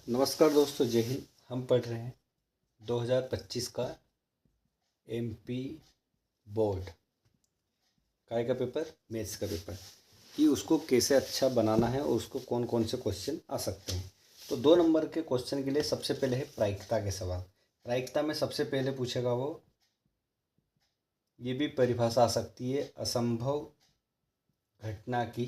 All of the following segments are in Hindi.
नमस्कार दोस्तों, जय हिंद। हम पढ़ रहे हैं 2025 का एमपी बोर्ड काय का पेपर, मैथ्स का पेपर, कि उसको कैसे अच्छा बनाना है और उसको कौन कौन से क्वेश्चन आ सकते हैं। तो 2 नंबर के क्वेश्चन के लिए सबसे पहले है प्रायिकता के सवाल। प्रायिकता में सबसे पहले पूछेगा वो, ये भी परिभाषा आ सकती है, असंभव घटना की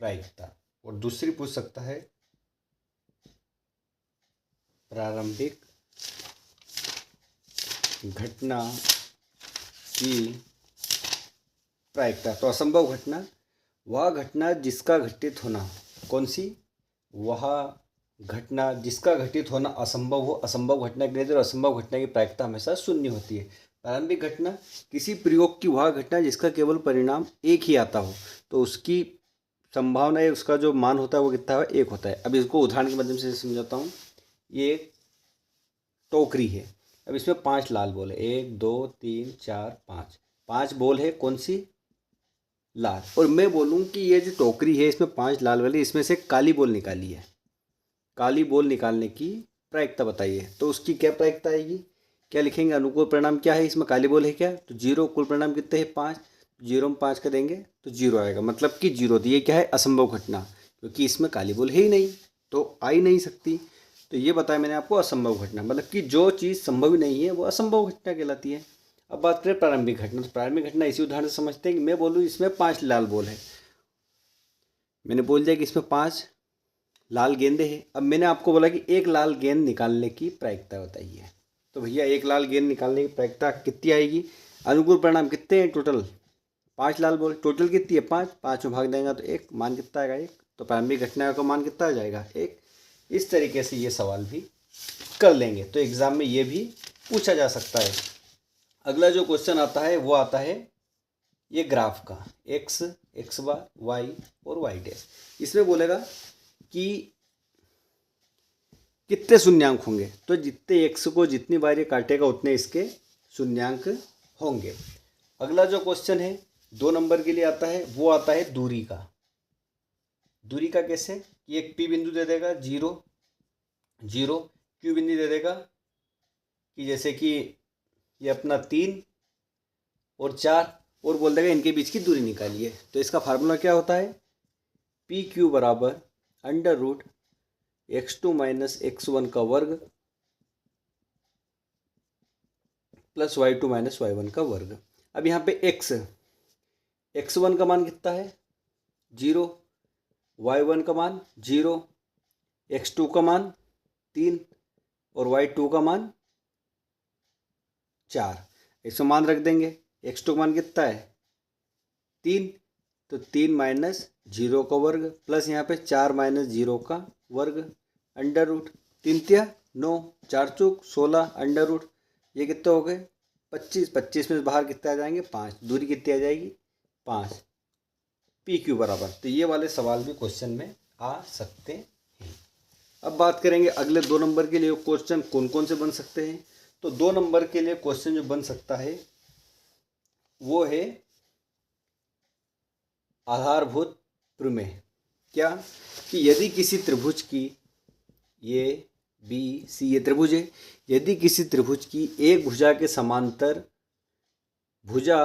प्रायिकता। और दूसरी पूछ सकता है प्रारंभिक घटना की प्रायिकता। तो असंभव घटना वह घटना जिसका घटित होना, कौन सी, वह घटना जिसका घटित होना असंभव हो। असंभव घटना के लिए असंभव घटना की प्रायिकता हमेशा शून्य होती है। प्रारंभिक घटना किसी प्रयोग की वह घटना जिसका केवल परिणाम एक ही आता हो, तो उसकी संभावना है, उसका जो मान होता है वो कितना है, एक होता है। अब इसको उदाहरण के माध्यम से समझाता हूँ। ये एक टोकरी है। अब इसमें 5 लाल बॉल है, 1 2 3 4 5। 5 बॉल है, कौन सी, लाल। और मैं बोलूँ कि ये जो टोकरी है इसमें 5 लाल वाली, इसमें से काली बॉल निकाली है। काली बॉल निकालने की प्रायिकता बताइए। तो उसकी क्या प्रायिकता आएगी, क्या लिखेंगे, अनुकूल परिणाम क्या है, इसमें काली बॉल है क्या, तो 0। कुल परिणाम कितने हैं, 5। 0 में 5 का देंगे तो 0 आएगा, मतलब कि 0। तो ये क्या है, असंभव घटना, क्योंकि इसमें काली बॉल है ही नहीं तो आ ही नहीं सकती। तो ये बताया मैंने आपको, असंभव घटना, मतलब कि जो चीज़ संभव ही नहीं है वो असंभव घटना कहलाती है। अब बात करें प्रारंभिक घटना। तो प्रारंभिक घटना इसी उदाहरण से समझते हैं कि मैं बोलूँ इसमें 5 लाल बॉल है, मैंने बोल दिया कि इसमें 5 लाल गेंदे हैं। अब मैंने आपको बोला कि एक लाल गेंद निकालने की प्रायिकता बताइए। तो भैया एक लाल गेंद निकालने की प्रायिकता कितनी आएगी, अनुकूल परिणाम कितने हैं टोटल, 5 लाल बॉल, टोटल कितनी है 5। 5 में भाग देंगे तो 1, मान कितना आएगा 1। तो प्रारंभिक घटना का मान कितना आ जाएगा 1। इस तरीके से ये सवाल भी कर लेंगे, तो एग्ज़ाम में ये भी पूछा जा सकता है। अगला जो क्वेश्चन आता है वो आता है ये ग्राफ का, एक्स, एक्स बार, वाई और वाई डैश। इसमें बोलेगा कि कितने शून्यांक होंगे, तो जितने एक्स को जितनी बार ये काटेगा उतने इसके शून्यांक होंगे। अगला जो क्वेश्चन है 2 नंबर के लिए आता है वो आता है दूरी का। दूरी का कैसे, कि एक पी बिंदु दे देगा 0 0, क्यू बिंदु दे देगा कि जैसे कि ये अपना 3 और 4, और बोल देगा इनके बीच की दूरी निकालिए। तो इसका फार्मूला क्या होता है, पी क्यू बराबर under root x2 minus x1 का वर्ग प्लस y2 माइनस y1 का वर्ग। अब यहाँ पे x1 का मान कितना है 0, y1 का मान 0, x2 का मान 3 और y2 का मान 4। इसमें मान रख देंगे, x2 का मान कितना है 3, तो 3 माइनस 0 का वर्ग प्लस यहाँ पे 4 माइनस 0 का वर्ग अंडर रूट 3 तिया 9, 4 चौक 16 अंडर रूट, ये कितने हो गए 25। 25 में बाहर कितने आ जाएंगे 5, दूरी कितनी आ जाएगी 5, पी क्यू बराबर। तो ये वाले सवाल भी क्वेश्चन में आ सकते हैं। अब बात करेंगे अगले 2 नंबर के लिए क्वेश्चन कौन कौन से बन सकते हैं। तो 2 नंबर के लिए क्वेश्चन जो बन सकता है वो है आधारभूत प्रमेय। क्या, कि यदि किसी त्रिभुज की, ये बी सी ये त्रिभुज है, यदि किसी त्रिभुज की एक भुजा के समांतर भुजा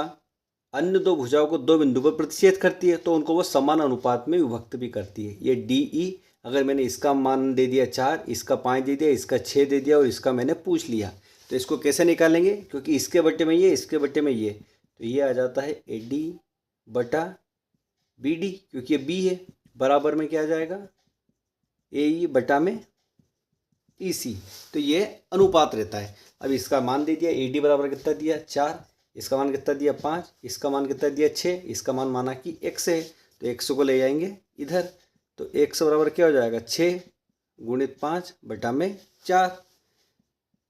अन्य 2 भुजाओं को 2 बिंदु पर प्रतिच्छेद करती है, तो उनको वो समान अनुपात में विभक्त भी करती है। ये डी ई, अगर मैंने इसका मान दे दिया 4, इसका 5 दे दिया, इसका 6 दे दिया और इसका मैंने पूछ लिया, तो इसको कैसे निकालेंगे, क्योंकि इसके बट्टे में ये, इसके बट्टे में ये, तो ये आ जाता है ए डी बटा बी डी, क्योंकि ये बी है, बराबर में क्या आ जाएगा ए ई बटा में ई सी। तो ये अनुपात रहता है। अब इसका मान दे दिया, ए डी बराबर कितना दिया 4, इसका मान कितना दिया 5, इसका मान कितना दिया 6, इसका मान माना कि x है, तो x को ले जाएंगे इधर, तो x बराबर क्या हो जाएगा 6 गुणित 5 बटा में 4,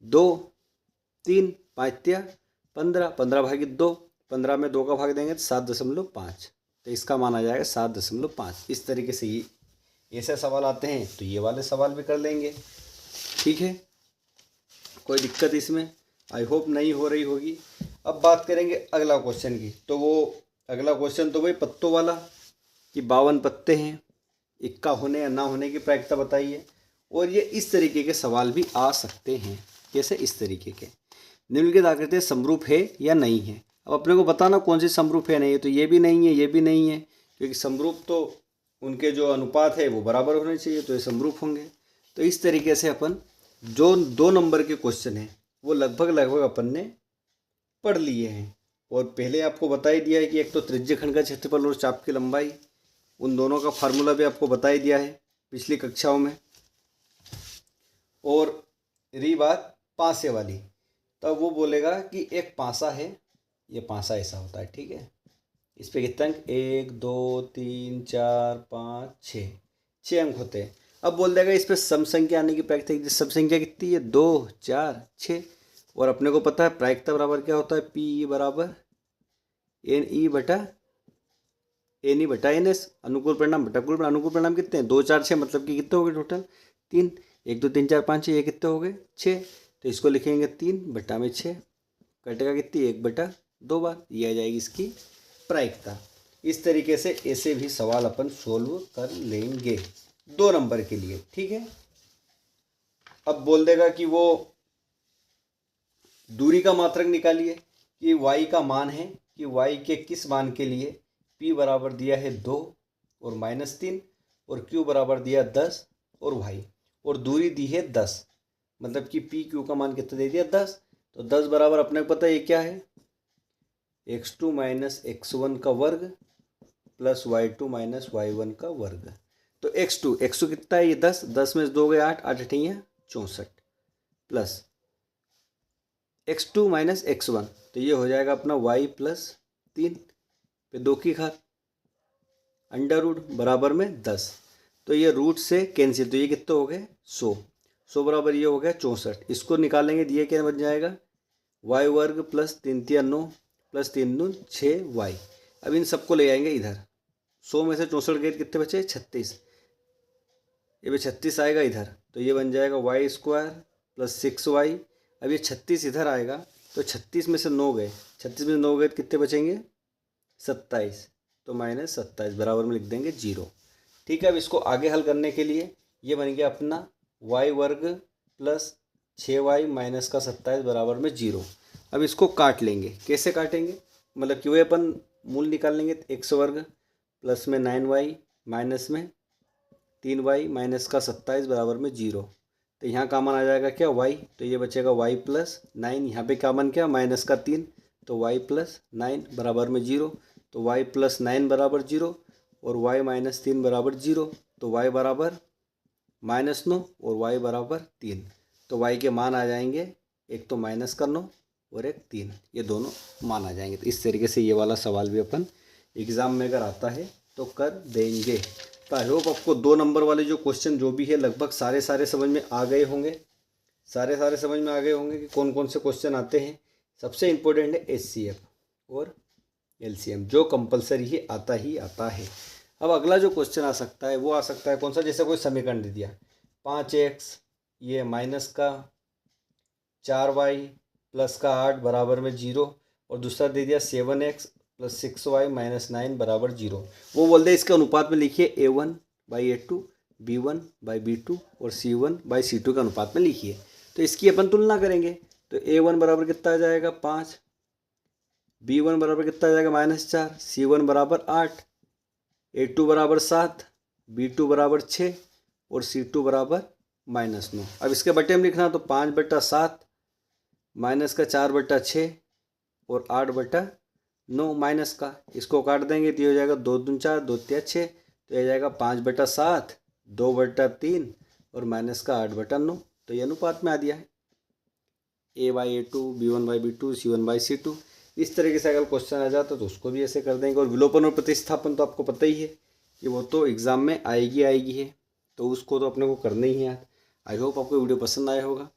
2 3 5 तिया 15, 15 भागित 2, 15 में 2 का भाग देंगे तो 7.5, तो इसका मान आ जाएगा 7.5। इस तरीके से ये ऐसे सवाल आते हैं, तो ये वाले सवाल भी कर लेंगे। ठीक है, कोई दिक्कत इसमें आई होप नहीं हो रही होगी। अब बात करेंगे अगला क्वेश्चन की। तो वो अगला क्वेश्चन तो वही पत्तों वाला, कि 52 पत्ते हैं इक्का होने या ना होने की प्रायिकता बताइए। और ये इस तरीके के सवाल भी आ सकते हैं। कैसे? इस तरीके के, निम्नलिखित आकृति समरूप है या नहीं है। अब अपने को बताना कौन सी समरूप है नहीं है। तो ये भी नहीं है, ये भी नहीं है, क्योंकि समरूप तो उनके जो अनुपात है वो बराबर होने चाहिए, तो ये समरूप होंगे। तो इस तरीके से अपन जो 2 नंबर के क्वेश्चन हैं वो लगभग अपन ने पढ़ लिए हैं। और पहले आपको बता ही दिया है कि एक तो त्रिज्य खंड का क्षेत्रफल और चाप की लंबाई, उन दोनों का फार्मूला भी आपको बता ही दिया है पिछली कक्षाओं में। और रही बात पासे वाली, तब वो बोलेगा कि एक पासा है, ये पासा ऐसा होता है, ठीक है। इस पे कितने अंक? 1 2 3 4 5 6, 6 अंक होते हैं। अब बोल देगा इस पे सम संख्या आने की प्रायिकता, सम संख्या कितनी है? 2 4 6। और अपने को पता है प्रायिकता बराबर क्या होता है? पी बराबर एन ई बटा एन ई बटा एन एस। अनुकूल परिणाम बटा कुल परिणाम। अनुकूल परिणाम कितने हैं? 2 4 6, मतलब कि कितने हो गए टोटल? 3। 1 2 3 4 5 6, ये कितने हो गए? 6। तो इसको लिखेंगे 3 बटा में 6, कटेगा कितनी? 1 बटा 2 बार। ये आ जाएगी इसकी प्रायिकता। इस तरीके से ऐसे भी सवाल अपन सोल्व कर लेंगे 2 नंबर के लिए, ठीक है। अब बोल देगा कि वो दूरी का मात्रक निकालिए, कि y का मान है कि y के किस मान के लिए p बराबर दिया है 2 और -3, और q बराबर दिया 10 और y, और दूरी दी है 10, मतलब कि p q का मान कितना दे दिया? 10। तो 10 बराबर अपने को पता है ये क्या है? x2 माइनस x1 का वर्ग प्लस y2 माइनस y1 का वर्ग। तो x2 कितना है? ये 10, 10 में से 2 गए 8, 8 अठैया 64, प्लस x2 माइनस x1, तो ये हो जाएगा अपना y प्लस 3 पे 2 की घात अंडर रूट बराबर में 10। तो ये रूट से कैंसिल, तो ये कितने हो गए? 100। 100 बराबर ये हो गया 64। इसको निकालेंगे, दिए क्या बन जाएगा? y वर्ग प्लस 3 3 9 प्लस 3 2 6y। अब इन सबको ले आएंगे इधर। 100 में से 64 गए, कितने बचे? 36। ये भी 36 आएगा इधर, तो ये बन जाएगा y स्क्वायर प्लस 6y। अब ये 36 इधर आएगा, तो 36 में से 9 गए, 36 में से 9 गए तो कितने बचेंगे? 27। तो -27 बराबर में लिख देंगे 0, ठीक है। अब इसको आगे हल करने के लिए ये बन गया अपना y वर्ग प्लस 6y माइनस का 27 बराबर में 0। अब इसको काट लेंगे। कैसे काटेंगे? मतलब कि वही अपन मूल निकाल लेंगे। x वर्ग प्लस में 9y माइनस में 3y माइनस का 27 बराबर में 0। तो यहाँ का मान आ जाएगा क्या? y। तो ये बचेगा y प्लस 9, यहाँ पे क्या मान क्या? माइनस का 3, तो y प्लस 9 बराबर में 0। तो y प्लस 9 बराबर 0 और y माइनस 3 बराबर 0। तो y बराबर -9 और y बराबर 3। तो y के मान आ जाएंगे, एक तो -9 और एक 3, ये दोनों मान आ जाएंगे। तो इस तरीके से ये वाला सवाल भी अपन एग्ज़ाम में अगर आता है तो कर देंगे। तो आई होप आपको 2 नंबर वाले जो क्वेश्चन जो भी है लगभग सारे समझ में आ गए होंगे। सारे समझ में आ गए होंगे कि कौन कौन से क्वेश्चन आते हैं। सबसे इम्पोर्टेंट है HCF और LCM, जो कंपलसरी ही आता है। अब अगला जो क्वेश्चन आ सकता है वो आ सकता है कौन सा? जैसे कोई समीकरण दे दिया 5x ये माइनस का 4y प्लस का 8 बराबर में 0, और दूसरा दे दिया 7x प्लस 6y माइनस 9 बराबर 0। वो बोल दे इसके अनुपात में लिखिए A1/A2, B1/B2 और C1/C2 के अनुपात में लिखिए। तो इसकी अपन तुलना करेंगे। तो A1 बराबर कितना आ जाएगा? 5, B1 बराबर कितना आ जाएगा? -4, C1 बराबर 8, A2 बराबर 7, B2 बराबर 6 और C2 बराबर -9। अब इसके बटे में लिखना, तो 5/7 माइनस का 4/6 और 8/9 माइनस का, इसको काट देंगे तो ये हो जाएगा 2 दूनी 4, 2 तिया 6। तो ये जाएगा 5/7, 2/3 और माइनस का 8/9। तो ये अनुपात में आ दिया है A/A2, B1/B2, C1/C2। इस तरीके से अगर क्वेश्चन आ जाता तो उसको भी ऐसे कर देंगे। और विलोपन और प्रतिस्थापन तो आपको पता ही है कि वो तो एग्ज़ाम में आएगी है, तो उसको तो अपने को करना ही है। आई होप आपको वीडियो पसंद आया होगा।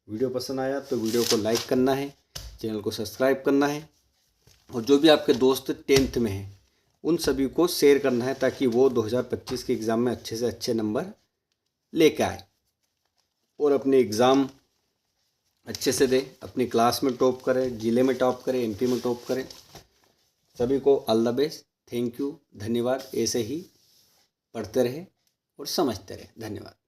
वीडियो पसंद आया तो वीडियो को लाइक करना है, चैनल को सब्सक्राइब करना है, और जो भी आपके दोस्त 10th में हैं उन सभी को शेयर करना है, ताकि वो 2025 के एग्ज़ाम में अच्छे से अच्छे नंबर लेके आए और अपने एग्ज़ाम अच्छे से दे, अपनी क्लास में टॉप करें, ज़िले में टॉप करें, MP में टॉप करें। सभी को all the best, thank you, धन्यवाद। ऐसे ही पढ़ते रहे। और समझते रहें। धन्यवाद।